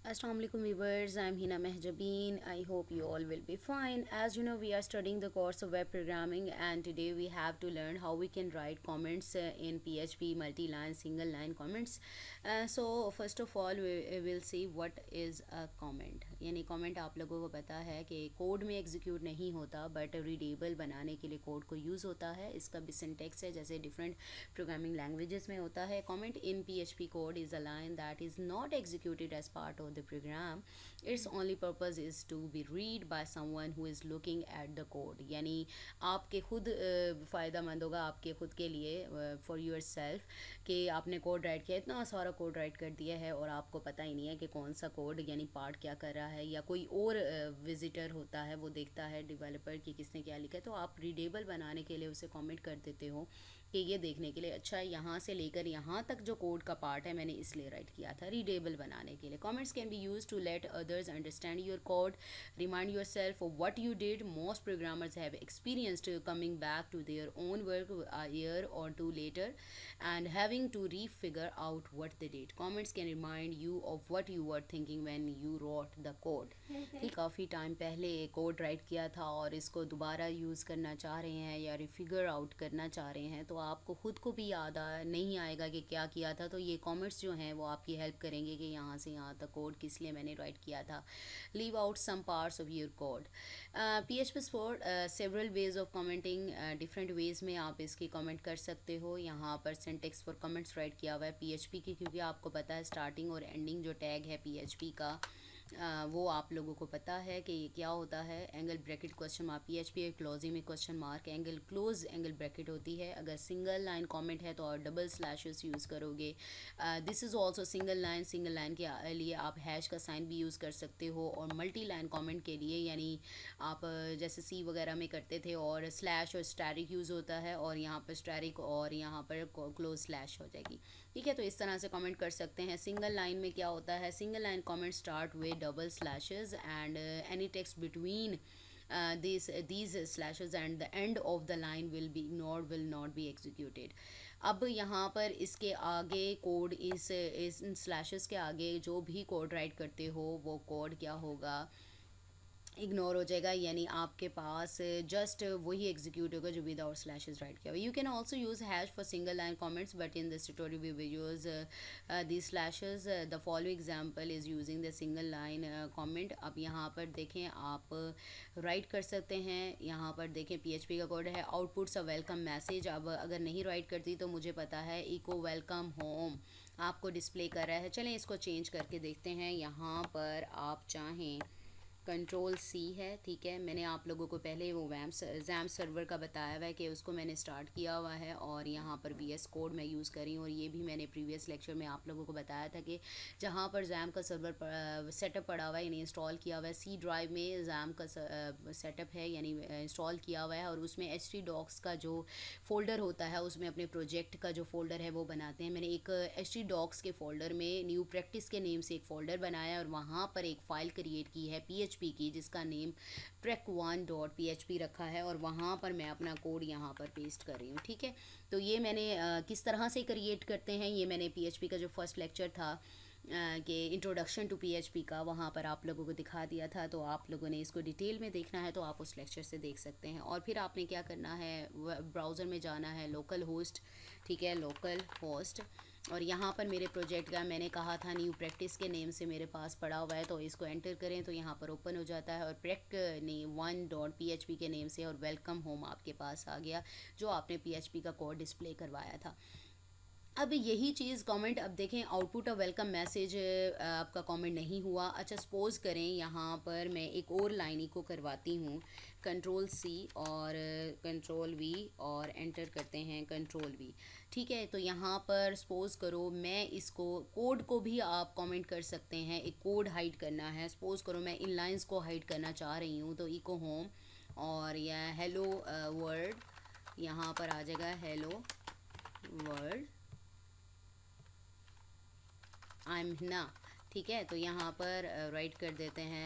Assalamu alaikum viewers, I'm Hina Mehjabeen. I hope you all will be fine. As you know, we are studying the course of web programming, and today we have to learn how we can write comments in PHP multi-line, single line comments. So first of all we will see what is a comment. यानी comment आप लोगों को पता है कि code में execute नहीं होता बट रीडेबल बनाने के लिए कोड को यूज़ होता है. इसका भी सिंटेक्स है जैसे डिफरेंट प्रोग्रामिंग लैंग्वेजेस में होता है. Comment in PHP code is a line that is not executed as part of the program. Its only purpose is to be read by someone who is looking at the code. यानी आपके खुद फ़ायदा मंद होगा आपके खुद के लिए फॉर योर सेल्फ कि आपने कोड राइट किया, इतना सारा कोड राइट कर दिया है और आपको पता ही नहीं है कि कौन सा कोड यानी पार्ट क्या कर रहा है, या कोई और विजिटर होता है वो देखता है डेवलपर कि किसने क्या लिखा है, तो आप रीडेबल बनाने के लिए उसे कमेंट कर देते हो कि ये देखने के लिए अच्छा है, यहाँ से लेकर यहाँ तक जो कोड का पार्ट है मैंने इसलिए राइट किया था रीडेबल बनाने के लिए. Comments can be use to let others understand your code, remind yourself of what you did. Most programmers have experienced coming back to their own work a year or two later and having to refigure out what they did. Comments can remind you of what you were thinking when you wrote the code. कि काफ़ी time पहले code right किया था और इसको दोबारा use करना चाह रहे हैं या रिफिगर आउट करना चाह रहे हैं, तो आपको ख़ुद को भी याद नहीं आएगा कि क्या किया था. तो ये कमेंट्स जो हैं वो आपकी हेल्प करेंगे कि यहाँ से यहाँ तक कोड किस लिए मैंने राइट किया था. Leave out some parts of your code. PHP support several ways of commenting. Different ways में आप इसकी कमेंट कर सकते हो. यहाँ पर सिंटेक्स फॉर कमेंट्स राइट किया हुआ है PHP की, क्योंकि आपको पता है स्टार्टिंग और एंडिंग जो टैग है PHP का वो आप लोगों को पता है कि ये क्या होता है. Angle bracket question mark PHP closing में question mark angle close angle bracket होती है. अगर सिंगल लाइन कमेंट है तो आप डबल स्लैशेस यूज़ करोगे. This is also single line. Single line के लिए आप हैश का साइन भी यूज़ कर सकते हो. और मल्टी लाइन कमेंट के लिए यानी आप जैसे सी वगैरह में करते थे और स्लैश और स्टैरिक यूज़ होता है, और यहाँ पर स्टैरिक और यहाँ पर क्लोज स्लैश हो जाएगी. ठीक है, तो इस तरह से कमेंट कर सकते हैं. सिंगल लाइन में क्या होता है, single line comment start with double slashes and any text between these slashes and the end of the line will be ignored, will not be executed. अब यहाँ पर इसके आगे कोड इस इन स्लैशेस के आगे जो भी कोड राइट करते हो वो कोड क्या होगा, इग्नोर हो जाएगा. यानी आपके पास जस्ट वही एग्जीक्यूट होगा जो विदाउट स्लैशेस राइट किया हुआ. You can also use hash for single line comments but in this tutorial we will use the slashes. The following example is using the single line comment. अब यहाँ पर देखें आप right कर सकते हैं. यहाँ पर देखें PHP का कोड है आउटपुट्स अ वेलकम मैसेज. अब अगर नहीं राइट करती तो मुझे पता है इको वेलकम होम आपको डिस्प्ले कर रहा है. चलें इसको चेंज करके देखते हैं. यहाँ पर आप चाहें Ctrl+C है. ठीक है, मैंने आप लोगों को पहले वो जैम सर्वर का बताया हुआ है कि उसको मैंने स्टार्ट किया हुआ है और यहाँ पर VS कोड मैं यूज़ कर रही हूँ. और ये भी मैंने प्रीवियस लेक्चर में आप लोगों को बताया था कि जहाँ पर जैम का सर्वर सेटअप पड़ा हुआ है यानी इंस्टॉल किया हुआ है, C ड्राइव में जैम का सेटअप है यानी इंस्टॉल किया हुआ है, और उसमें htdocs का जो फोल्डर होता है उसमें अपने प्रोजेक्ट का जो फोल्डर है वो बनाते हैं. मैंने एक htdocs के फोल्डर में न्यू प्रैक्टिस के नेम से एक फ़ोल्डर बनाया और वहाँ पर एक फ़ाइल क्रिएट की है PHP की जिसका नेम prec1.php रखा है, और वहाँ पर मैं अपना कोड यहाँ पर पेस्ट कर रही हूँ. ठीक है, तो ये मैंने किस तरह से क्रिएट करते हैं ये मैंने PHP का जो फर्स्ट लेक्चर था कि इंट्रोडक्शन टू PHP का वहाँ पर आप लोगों को दिखा दिया था. तो आप लोगों ने इसको डिटेल में देखना है तो आप उस लेक्चर से देख सकते हैं. और फिर आपने क्या करना है, ब्राउज़र में जाना है लोकल होस्ट. ठीक है, लोकल होस्ट. और यहाँ पर मेरे प्रोजेक्ट का मैंने कहा था न्यू प्रैक्टिस के नेम से मेरे पास पड़ा हुआ है, तो इसको एंटर करें तो यहाँ पर ओपन हो जाता है और prec1.php के नेम से और वेलकम होम आपके पास आ गया जो आपने PHP का कोड डिस्प्ले करवाया था. अब यही चीज़ कमेंट, अब देखें आउटपुट ऑफ वेलकम मैसेज आपका कमेंट नहीं हुआ. अच्छा, सपोज करें यहाँ पर मैं एक और लाइन को करवाती हूँ. Ctrl+C और Ctrl+V और एंटर करते हैं Ctrl+V. ठीक है, तो यहाँ पर सपोज करो मैं इसको कोड को भी आप कमेंट कर सकते हैं. एक कोड हाइड करना है, सपोज करो मैं इन लाइंस को हाइड करना चाह रही हूँ, तो इको होम और या हेलो वर्ल्ड यहाँ पर आ जाएगा hello world I am Hina. ठीक है, तो यहाँ पर राइट कर देते हैं.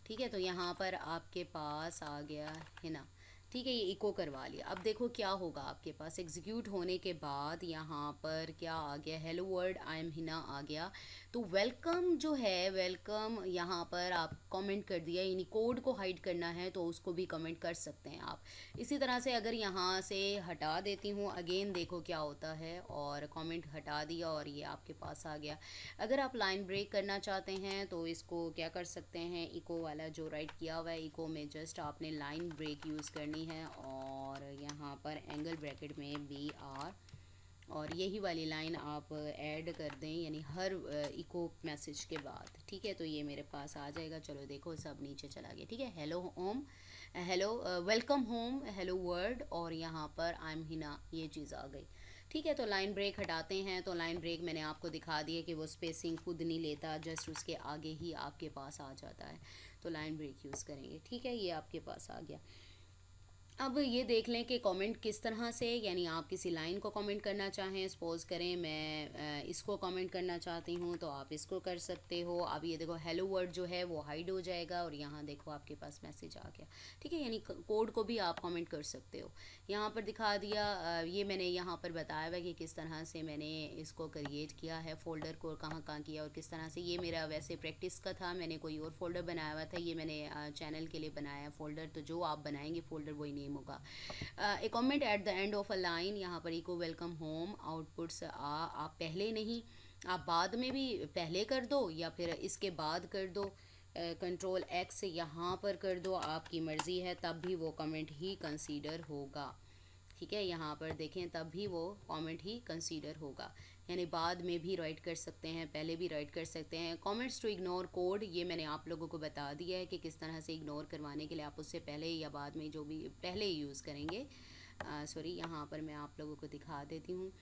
ठीक है, तो यहाँ पर आपके पास आ गया हिना. ठीक है, ये इको करवा लिया। अब देखो क्या होगा आपके पास एग्जीक्यूट होने के बाद यहाँ पर क्या आ गया, hello world I am Hina आ गया। तो वेलकम जो है, वेलकम यहाँ पर आप कमेंट कर दिया, यानी कोड को हाइड करना है तो उसको भी कमेंट कर सकते हैं आप। इसी तरह से अगर यहाँ से हटा देती हूँ, अगेन देखो क्या होता है, और कमेंट हटा दिया और ये आपके पास आ गया। अगर आप लाइन ब्रेक करना चाहते हैं तो इसको क्या कर सकते हैं, इको वाला जो राइट किया हुआ है, इको में जस्ट आपने लाइन ब्रेक यूज़ करनी है और यहाँ पर एंगल ब्रैकेट में बी आर, और यही वाली लाइन आप ऐड कर दें, यानी हर इको मैसेज के बाद। ठीक है, तो ये मेरे पास आ जाएगा। चलो देखो सब नीचे चला गया। ठीक है, hello home, hello welcome home, hello world, और यहाँ पर आई एम हिना, ये चीज़ आ गई। ठीक है, तो लाइन ब्रेक हटाते हैं। तो लाइन ब्रेक मैंने आपको दिखा दिया कि वो स्पेसिंग खुद नहीं लेता, जस्ट उसके आगे ही आपके पास आ जाता है। तो लाइन ब्रेक यूज़ करेंगे। ठीक है, ये आपके पास आ गया। अब ये देख लें कि कमेंट किस तरह से, यानी आप किसी लाइन को कमेंट करना चाहें, सपोज़ करें मैं इसको कमेंट करना चाहती हूँ तो आप इसको कर सकते हो। अब ये देखो हेलो वर्ड जो है वो हाइड हो जाएगा और यहाँ देखो आपके पास मैसेज आ गया। ठीक है, यानी कोड को भी आप कमेंट कर सकते हो। यहाँ पर दिखा दिया, ये मैंने यहाँ पर बताया हुआ कि किस तरह से मैंने इसको क्रिएट किया है, फ़ोल्डर को कहाँ कहाँ किया और किस तरह से। ये मेरा वैसे प्रैक्टिस का था, मैंने कोई और फोल्डर बनाया हुआ था, ये मैंने चैनल के लिए बनाया फ़ोल्डर। तो जो आप बनाएंगे फ़ोल्डर वही नेम होगा। A comment at the end of a line, यहाँ पर इको वेलकम होम आउटपुट्स आप पहले नहीं, आप बाद में भी पहले कर दो या फिर इसके बाद कर दो, कंट्रोल एक्स यहाँ पर कर दो, आपकी मर्ज़ी है, तब भी वो कमेंट ही कंसीडर होगा। ठीक है, यहाँ पर देखें तब भी वो कमेंट ही कंसीडर होगा, यानी बाद में भी राइट कर सकते हैं, पहले भी राइट कर सकते हैं। कमेंट्स टू इग्नोर कोड, ये मैंने आप लोगों को बता दिया है कि किस तरह से इग्नोर करवाने के लिए आप उससे पहले या बाद में जो भी पहले ही यूज़ करेंगे। सॉरी, यहाँ पर मैं आप लोगों को दिखा देती हूँ।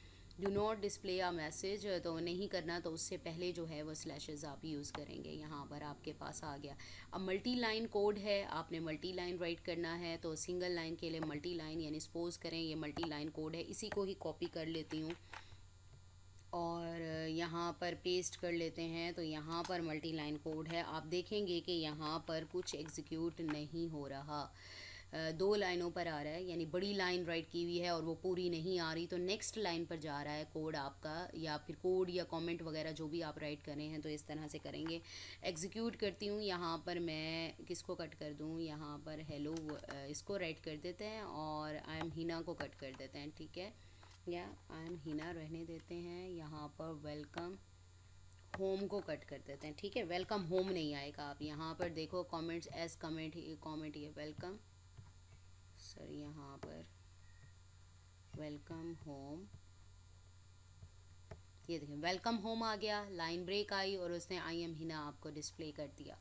Do not display a message, तो नहीं करना, तो उससे पहले जो है वो स्लैशेस आप यूज़ करेंगे। यहाँ पर आपके पास आ गया। अब मल्टी लाइन कोड है, आपने मल्टी लाइन राइट करना है, तो सिंगल लाइन के लिए मल्टी लाइन, यानी सपोज करें ये मल्टी लाइन कोड है, इसी को ही कॉपी कर लेती हूँ और यहाँ पर पेस्ट कर लेते हैं। तो यहाँ पर मल्टी लाइन कोड है, आप देखेंगे कि यहाँ पर कुछ एग्जीक्यूट नहीं हो रहा, दो लाइनों पर आ रहा है, यानी बड़ी लाइन राइट की हुई है और वो पूरी नहीं आ रही, तो नेक्स्ट लाइन पर जा रहा है कोड आपका, या फिर कोड या कमेंट वगैरह जो भी आप राइट करें हैं, तो इस तरह से करेंगे। एग्जीक्यूट करती हूँ, यहाँ पर मैं किसको कट कर दूँ, यहाँ पर हेलो इसको राइट कर देते हैं और आई एम हिना को कट कर देते हैं। ठीक है, या आई एम हिना रहने देते हैं, यहाँ पर वेलकम होम को कट कर देते हैं। ठीक है, वेलकम होम नहीं आएगा। आप यहाँ पर देखो कमेंट्स एज कमेंट, कमेंट ये वेलकम, सर यहाँ पर वेलकम होम, ये देखें वेलकम होम आ गया, लाइन ब्रेक आई और उसने आई एम हिना आपको डिस्प्ले कर दिया।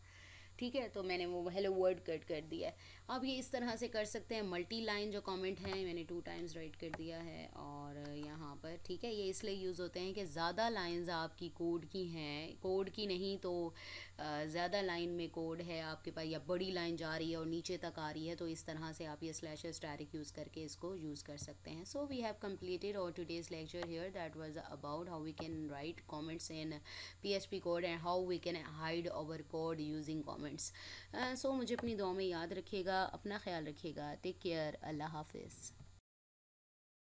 ठीक है, तो मैंने वो हेलो वर्ड कट कर दिया है। अब ये इस तरह से कर सकते हैं। मल्टी लाइन जो कमेंट है मैंने 2 टाइम्स राइट कर दिया है और यहाँ पर ठीक है, ये इसलिए यूज़ होते हैं कि ज़्यादा लाइंस आपकी कोड की हैं, कोड की नहीं तो ज़्यादा लाइन में कोड है आपके पास, या बड़ी लाइन जा रही है और नीचे तक आ रही है, तो इस तरह से आप ये स्लैशेस डायरेक्ट यूज़ करके इसको यूज़ कर सकते हैं। So we have completed our today's lecture here, that was about how we can write comments in PHP code and how we can hide our code using comments. So मुझे अपनी दुआ में याद रखिएगा, अपना ख्याल रखिएगा, टेक केयर, अल्लाह हाफिज़।